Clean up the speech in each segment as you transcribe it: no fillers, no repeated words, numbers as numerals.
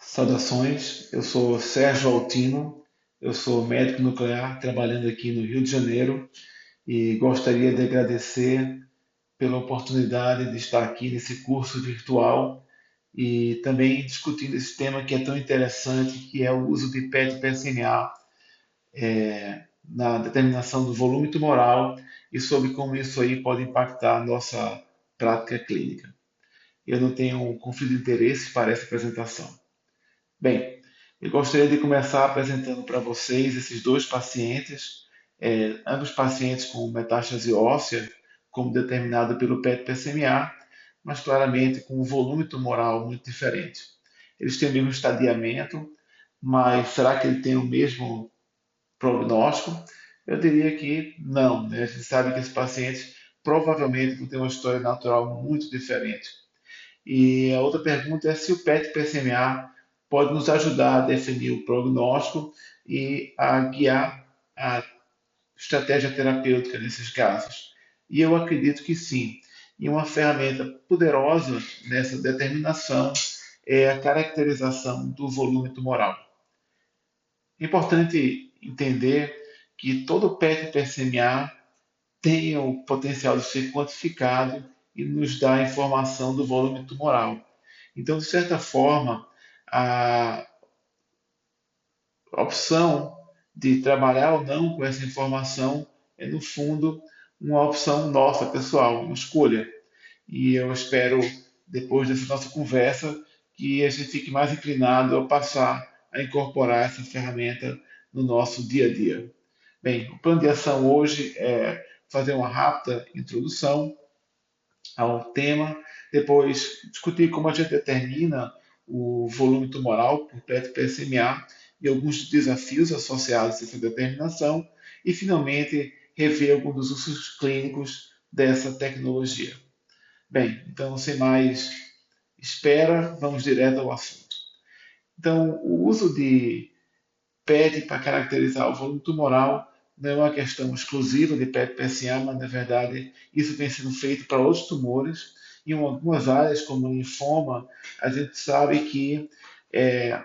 Saudações, eu sou Sérgio Altino, eu sou médico nuclear trabalhando aqui no Rio de Janeiro e gostaria de agradecer pela oportunidade de estar aqui nesse curso virtual e também discutindo esse tema que é tão interessante, que é o uso de PET-PSMA na determinação do volume tumoral e sobre como isso aí pode impactar a nossa prática clínica. Eu não tenho um conflito de interesse para essa apresentação. Bem, eu gostaria de começar apresentando para vocês esses dois pacientes, ambos pacientes com metástase óssea, como determinado pelo PET-PSMA, mas claramente com um volume tumoral muito diferente. Eles têm o mesmo estadiamento, mas será que ele tem o mesmo prognóstico? Eu diria que não, né? A gente sabe que esses pacientes provavelmente vão ter uma história natural muito diferente. E a outra pergunta é se o PET-PSMA pode nos ajudar a definir o prognóstico e a guiar a estratégia terapêutica nesses casos. E eu acredito que sim. E uma ferramenta poderosa nessa determinação é a caracterização do volume tumoral. É importante entender que todo PET-PSMA tem o potencial de ser quantificado e nos dá a informação do volume tumoral. Então, de certa forma, a opção de trabalhar ou não com essa informação é, no fundo, uma opção nossa, pessoal, uma escolha. E eu espero, depois dessa nossa conversa, que a gente fique mais inclinado a passar a incorporar essa ferramenta no nosso dia a dia. Bem, o plano de ação hoje é fazer uma rápida introdução ao tema, depois discutir como a gente determina o volume tumoral por PET-PSMA e alguns desafios associados a essa determinação, e finalmente rever alguns dos usos clínicos dessa tecnologia. Bem, então sem mais espera, vamos direto ao assunto. Então, o uso de PET para caracterizar o volume tumoral não é uma questão exclusiva de PET-PSA, mas na verdade isso tem sido feito para outros tumores. Em algumas áreas, como linfoma, a gente sabe que é,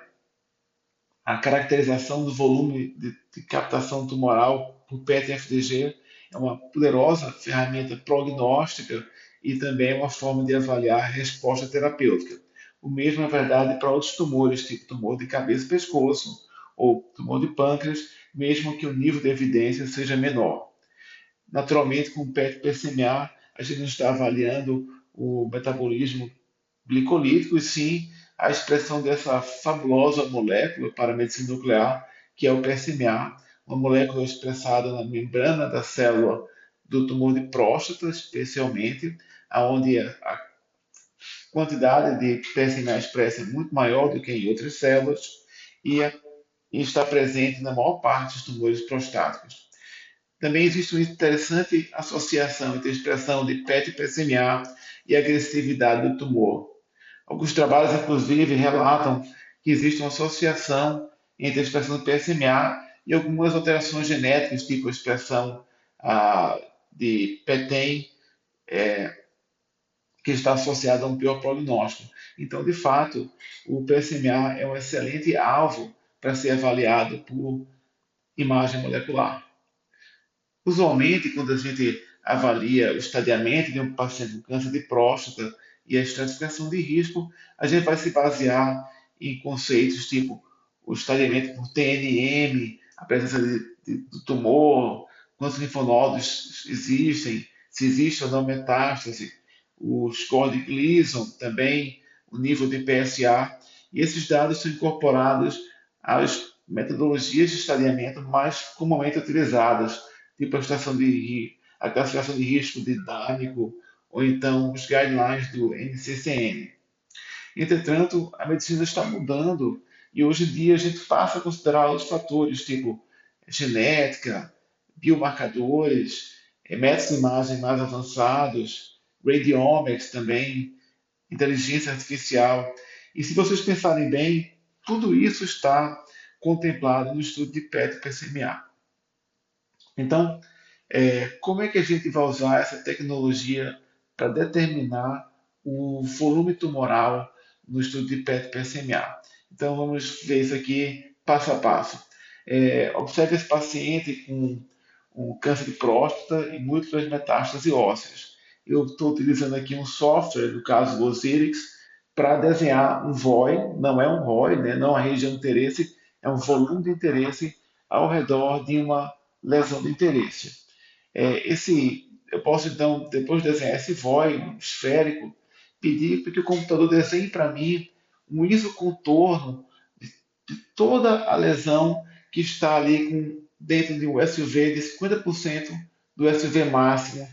a caracterização do volume de captação tumoral por PET-FDG é uma poderosa ferramenta prognóstica e também uma forma de avaliar a resposta terapêutica. O mesmo é verdade para outros tumores, tipo tumor de cabeça e pescoço ou tumor de pâncreas, mesmo que o nível de evidência seja menor. Naturalmente, com o PET-PSMA, a gente não está avaliando o metabolismo glicolítico e sim a expressão dessa fabulosa molécula para a medicina nuclear, que é o PSMA, uma molécula expressada na membrana da célula do tumor de próstata, especialmente, onde a quantidade de PSMA expressa é muito maior do que em outras células e, e está presente na maior parte dos tumores prostáticos. Também existe uma interessante associação entre a expressão de PET e PSMA e a agressividade do tumor. Alguns trabalhos, inclusive, relatam que existe uma associação entre a expressão do PSMA e algumas alterações genéticas, tipo a expressão de PTEN, que está associada a um pior prognóstico. Então, de fato, o PSMA é um excelente alvo para ser avaliado por imagem molecular. Usualmente, quando a gente avalia o estadiamento de um paciente com câncer de próstata e a estratificação de risco, a gente vai se basear em conceitos tipo o estadiamento por TNM, a presença do tumor, quantos linfonodos existem, se existe ou não metástase, o score de Gleason também, o nível de PSA, e esses dados são incorporados às metodologias de estadiamento mais comumente utilizadas, tipo a classificação de risco dinâmico, ou então os guidelines do NCCN. Entretanto, a medicina está mudando e hoje em dia a gente passa a considerar outros fatores, tipo genética, biomarcadores, métodos de imagem mais avançados, radiomics também, inteligência artificial. E se vocês pensarem bem, tudo isso está contemplado no estudo de PET-PSMA. Então, como é que a gente vai usar essa tecnologia para determinar o volume tumoral no estudo de PET-PSMA? Então vamos ver isso aqui passo a passo. Observe esse paciente com um câncer de próstata e múltiplas metástases ósseas. Eu estou utilizando aqui um software, no caso o Osiris, para desenhar um VOI, não é um ROI, né? Não é a região de interesse, é um volume de interesse ao redor de uma lesão de interesse. Eu posso então, depois de desenhar esse VOI esférico, pedir para que o computador desenhe para mim um isocontorno de toda a lesão que está ali dentro de um SUV de 50% do SUV máximo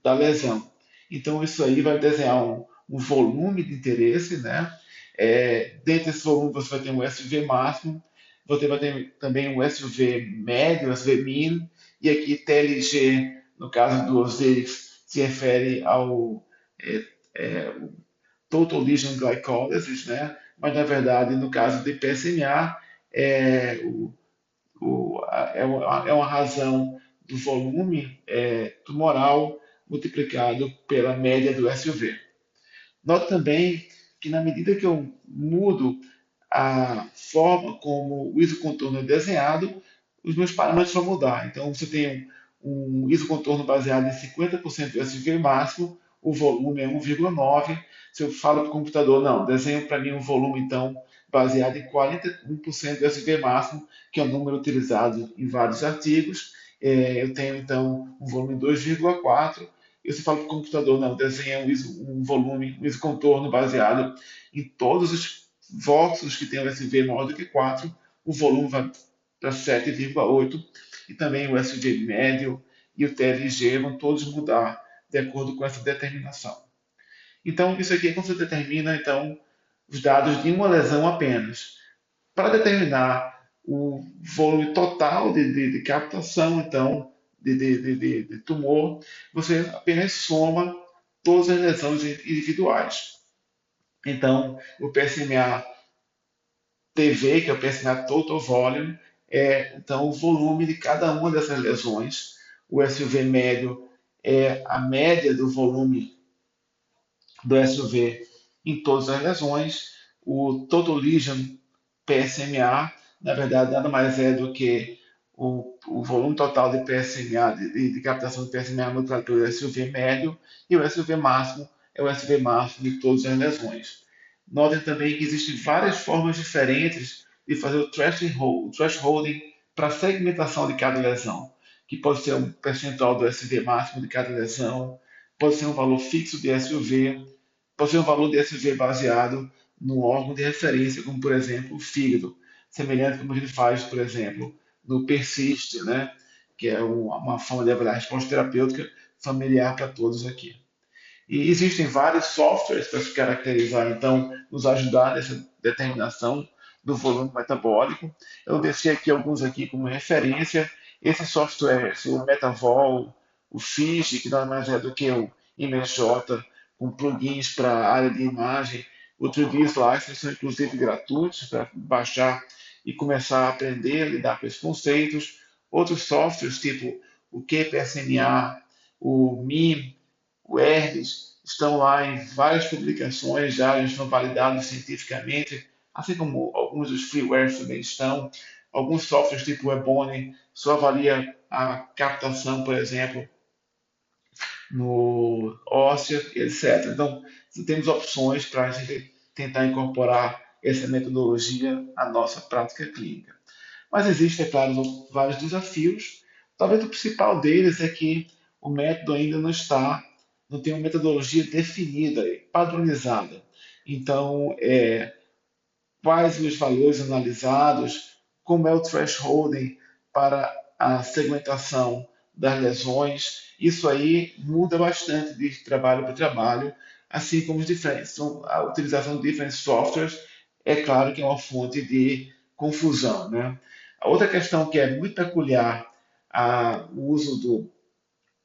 da lesão. Então, isso aí vai desenhar um volume de interesse, né? Dentro desse volume, você vai ter um SUV máximo, você vai ter também um SUV médio, um SUV min, e aqui TLG, no caso do Osiris, se refere ao é, é, Total Lesion Glycolysis, né? Mas na verdade, no caso de PSMA, é, é uma razão do volume tumoral multiplicado pela média do SUV. Note também que na medida que eu mudo a forma como o isocontorno é desenhado, os meus parâmetros vão mudar. Então, você tem um isocontorno baseado em 50% do SUV máximo, o volume é 1,9. Se eu falo para o computador, não, desenho para mim um volume, então, baseado em 41% do SUV máximo, que é um número utilizado em vários artigos. Eu tenho, então, um volume 2,4. E se fala para o computador, não, desenha um volume, um isocontorno baseado em todos os voxels que tem o SV maior do que 4, o volume vai para 7,8 e também o SV médio e o TLG vão todos mudar de acordo com essa determinação. Então, isso aqui é como você determina então, os dados de uma lesão apenas. Para determinar o volume total de captação, então, de tumor, você apenas soma todas as lesões individuais. Então, o PSMA TV, que é o PSMA Total Volume, é então o volume de cada uma dessas lesões. O SUV médio é a média do volume do SUV em todas as lesões. O Total Lesion PSMA, na verdade, nada mais é do que o volume total de PSMA, de captação de PSMA multiplicado pelo SUV médio, e o SUV máximo é o SUV máximo de todas as lesões. Notem também que existem várias formas diferentes de fazer o thresholding para a segmentação de cada lesão, que pode ser um percentual do SV máximo de cada lesão, pode ser um valor fixo de SUV, pode ser um valor de SUV baseado no órgão de referência, como por exemplo o fígado, semelhante como a gente faz, por exemplo, no Persist, né? Que é uma forma de avaliar a resposta terapêutica familiar para todos aqui. E existem vários softwares para se caracterizar, então, nos ajudar nessa determinação do volume metabólico. Eu deixei aqui alguns aqui como referência. Esses softwares, o Metavol, o Fiji, que nada mais é do que o ImageJ, com plugins para a área de imagem. O 3D Slicer são inclusive gratuitos para baixar e começar a aprender a lidar com esses conceitos. Outros softwares, tipo o QPSNA, o MIM, o Hermes, estão lá em várias publicações, já estão validados cientificamente, assim como alguns dos freewares também estão. Alguns softwares tipo o Ebony só avalia a captação, por exemplo, no óssea, etc. Então, temos opções para a gente tentar incorporar essa metodologia à nossa prática clínica. Mas existem, é claro, vários desafios. Talvez o principal deles é que o método ainda não tem uma metodologia definida, padronizada. Então, quais os valores analisados, como é o thresholding para a segmentação das lesões. Isso aí muda bastante de trabalho para trabalho, assim como a utilização de diferentes softwares, é claro que é uma fonte de confusão, né? A outra questão que é muito peculiar ao uso do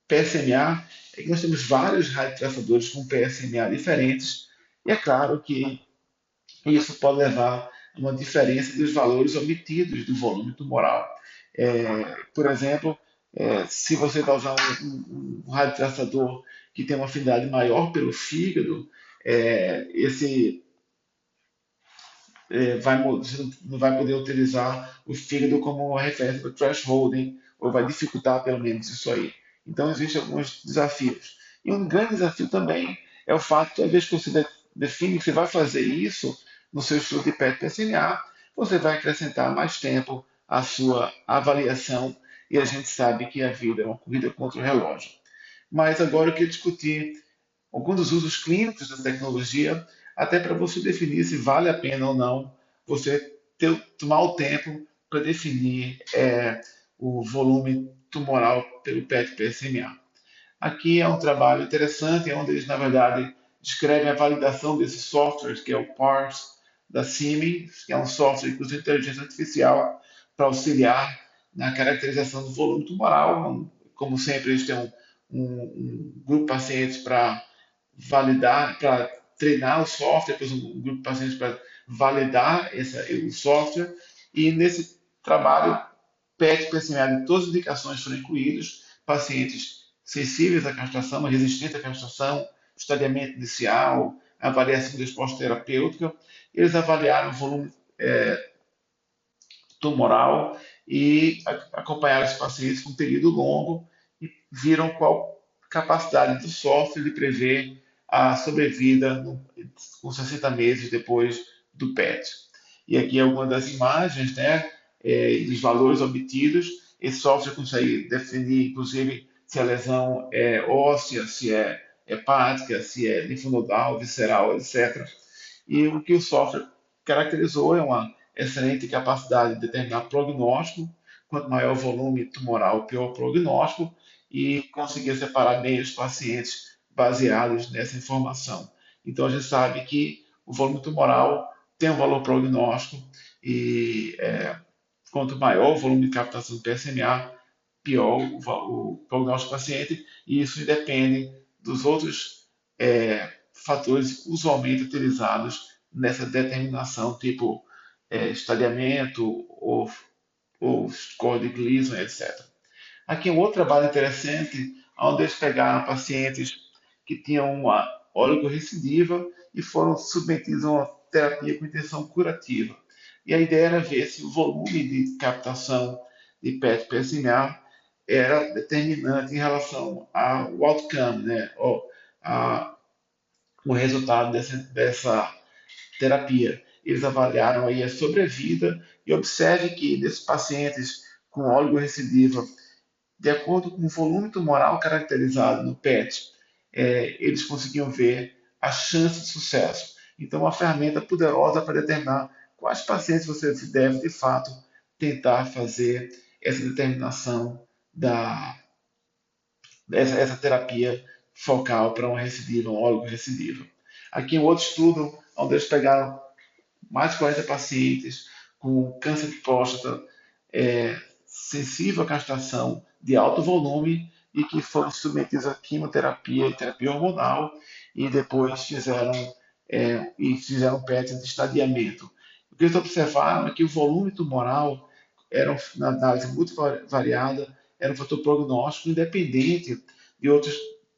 PSMA é que nós temos vários radiotraçadores com PSMA diferentes, e é claro que isso pode levar a uma diferença dos valores obtidos do volume tumoral. Por exemplo, se você vai usar um radiotraçador que tem uma afinidade maior pelo fígado, esse você não vai poder utilizar o fígado como uma referência para thresholding, ou vai dificultar pelo menos isso aí. Então, existem alguns desafios. E um grande desafio também é o fato de, toda vez que você define que você vai fazer isso no seu estudo de PET-PSMA, você vai acrescentar mais tempo à sua avaliação, e a gente sabe que a vida é uma corrida contra o relógio. Mas agora eu queria discutir alguns dos usos clínicos da tecnologia, até para você definir se vale a pena ou não você tomar o tempo para definir o volume tumoral pelo PET-PSMA. Aqui é um trabalho interessante, onde eles, na verdade, descrevem a validação desse software, que é o PARS da Siemens, que é um software que usa inteligência artificial para auxiliar na caracterização do volume tumoral. Como sempre, eles têm um grupo de pacientes para validar, para treinar o software, depois um grupo de pacientes para validar o software. E nesse trabalho, PET-PSMA de todas as indicações foram incluídos, pacientes sensíveis à castração, resistentes à castração, estadiamento inicial, avaliação de resposta terapêutica. Eles avaliaram o volume tumoral e acompanharam os pacientes por um período longo e viram qual capacidade do software de prever a sobrevida com 60 meses depois do PET. E aqui é uma das imagens, né, dos valores obtidos. Esse software consegue definir, inclusive, se a lesão é óssea, se é hepática, se é linfonodal, visceral, etc. E o que o software caracterizou é uma excelente capacidade de determinar prognóstico. Quanto maior o volume tumoral, pior o prognóstico, e conseguir separar bem os pacientes baseados nessa informação. Então, a gente sabe que o volume tumoral tem um valor prognóstico e quanto maior o volume de captação do PSMA, pior o prognóstico do paciente, e isso independe dos outros fatores usualmente utilizados nessa determinação, tipo estadiamento ou score de Gleason, etc. Aqui um outro trabalho interessante, onde eles pegaram pacientes que tinham uma oligorecidiva e foram submetidos a uma terapia com intenção curativa. E a ideia era ver se o volume de captação de PET-PSMA era determinante em relação ao outcome, né? Ou o resultado dessa terapia. Eles avaliaram aí a sobrevida e observe que desses pacientes com oligorecidiva, de acordo com o volume tumoral caracterizado no PET, eles conseguiam ver a chance de sucesso. Então, uma ferramenta poderosa para determinar quais pacientes você deve, de fato, tentar fazer essa determinação essa terapia focal para um recidivo, um óligo recidivo. Aqui um outro estudo, onde eles pegaram mais de 40 pacientes com câncer de próstata sensível à castração de alto volume e que foram submetidos a quimioterapia e terapia hormonal e depois fizeram PET de estadiamento. O que eles observaram é que o volume tumoral era, na análise multivariada, era um fator prognóstico independente de outros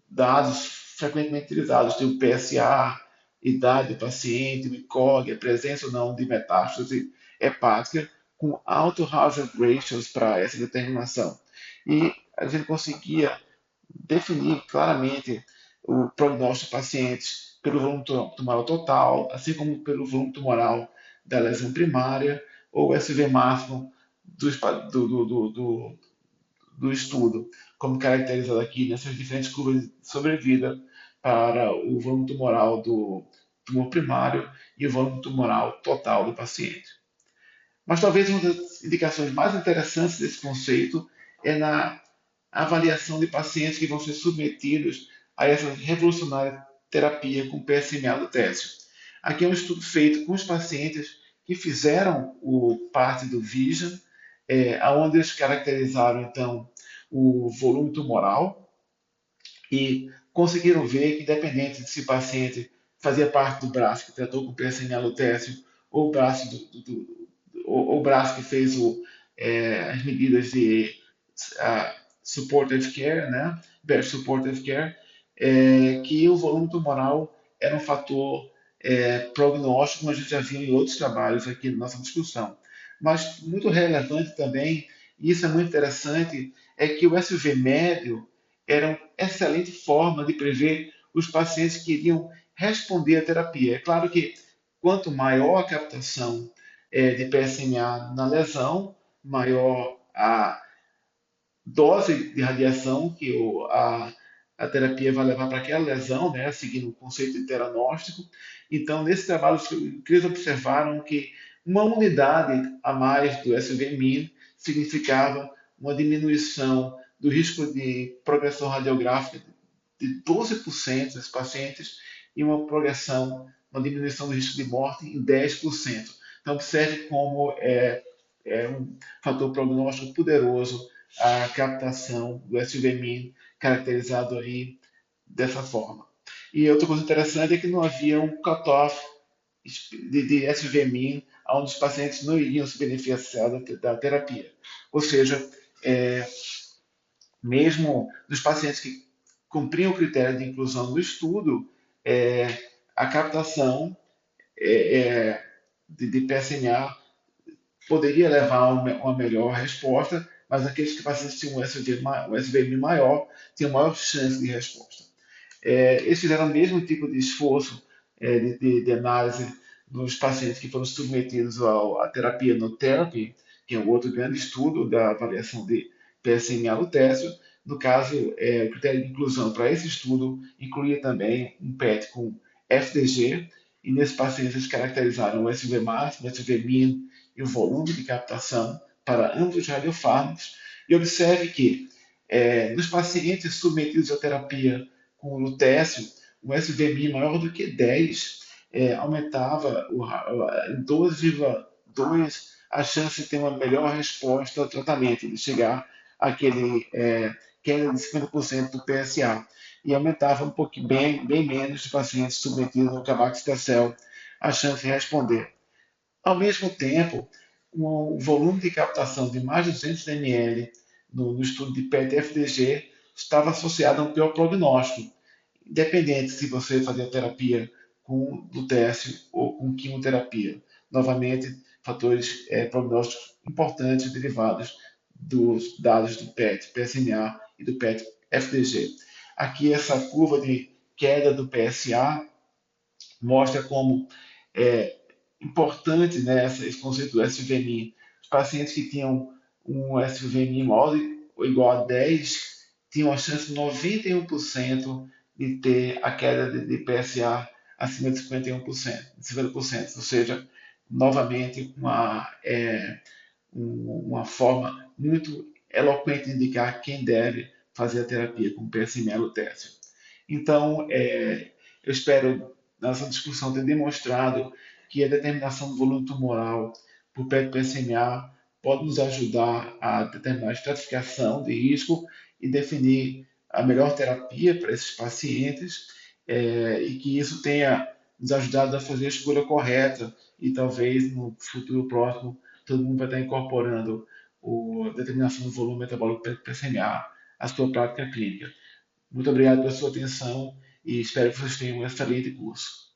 dados frequentemente utilizados, tipo o PSA, idade do paciente, o ICOG, a presença ou não de metástase hepática, com alto hazard ratios para essa determinação. E a gente conseguia definir claramente o prognóstico de pacientes pelo volume tumoral total, assim como pelo volume tumoral da lesão primária, ou SV máximo do estudo, como caracterizado aqui nessas diferentes curvas de sobrevida para o volume tumoral do tumor primário e o volume tumoral total do paciente. Mas talvez uma das indicações mais interessantes desse conceito é na avaliação de pacientes que vão ser submetidos a essa revolucionária terapia com PSMA do Técio. Aqui é um estudo feito com os pacientes que fizeram parte do Vision, onde eles caracterizaram então o volume tumoral e conseguiram ver que, independente de se o paciente fazia parte do braço que tratou com PSMA lutécio ou o braço o braço que fez as medidas de supportive care, né, supportive care, que o volume tumoral era um fator prognóstico, como a gente já viu em outros trabalhos aqui na nossa discussão. Mas muito relevante também, e isso é muito interessante, é que o SUV médio era uma excelente forma de prever os pacientes que iriam responder à terapia. É claro que quanto maior a captação de PSMA na lesão, maior a dose de radiação que a terapia vai levar para aquela lesão, né, seguindo o conceito de teranóstico. Então, nesse trabalho, eles observaram que uma unidade a mais do SVMIN significava uma diminuição do risco de progressão radiográfica de 12% dos pacientes e uma diminuição do risco de morte em 10%. Então, observe como é um fator prognóstico poderoso a captação do SVMIN, caracterizado aí dessa forma. E outra coisa interessante é que não havia um cutoff de SVMIN onde os pacientes não iriam se beneficiar da terapia. Ou seja, é, mesmo dos pacientes que cumpriam o critério de inclusão no estudo, a captação é, é, de PSMA poderia levar a uma melhor resposta, mas aqueles que pacientes tinham um SVM maior tinham maior chance de resposta. Eles fizeram o mesmo tipo de esforço de análise nos pacientes que foram submetidos à terapia no therapy, que é um outro grande estudo da avaliação de PSMA lutécio. No caso, o critério de inclusão para esse estudo incluía também um PET com FDG, e nesses pacientes eles caracterizaram o SV máximo, o SV min e o volume de captação para ambos os radiofármacos. E observe que nos pacientes submetidos à terapia com o lutécio, o SVMI maior do que 10 aumentava em 12,2 a chance de ter uma melhor resposta ao tratamento, de chegar àquele queda de 50% do PSA. E aumentava um pouquinho, bem menos de pacientes submetidos ao Cabaxitacel a chance de responder. Ao mesmo tempo, com o volume de captação de mais de 200 ml no estudo de PET-FDG estava associado a um pior prognóstico, independente se você fazia terapia com lutécio ou com quimioterapia. Novamente, fatores prognósticos importantes derivados dos dados do PET, PSMA e do PET FDG. Aqui essa curva de queda do PSA mostra como é importante, né, esse conceito do SVMI. Os pacientes que tinham um SVMI maior ou igual a 10 tinham a chance de 91% de ter a queda de PSA acima de 51%, de 50%, ou seja, novamente uma forma muito eloquente de indicar quem deve fazer a terapia com PSMA lutécio. Então, eu espero, nessa discussão, ter demonstrado que a determinação do volume tumoral por PET-PSMA pode nos ajudar a determinar a estratificação de risco e definir a melhor terapia para esses pacientes, e que isso tenha nos ajudado a fazer a escolha correta e talvez no futuro próximo todo mundo vai estar incorporando a determinação do volume metabólico PSMA à sua prática clínica. Muito obrigado pela sua atenção e espero que vocês tenham um excelente curso.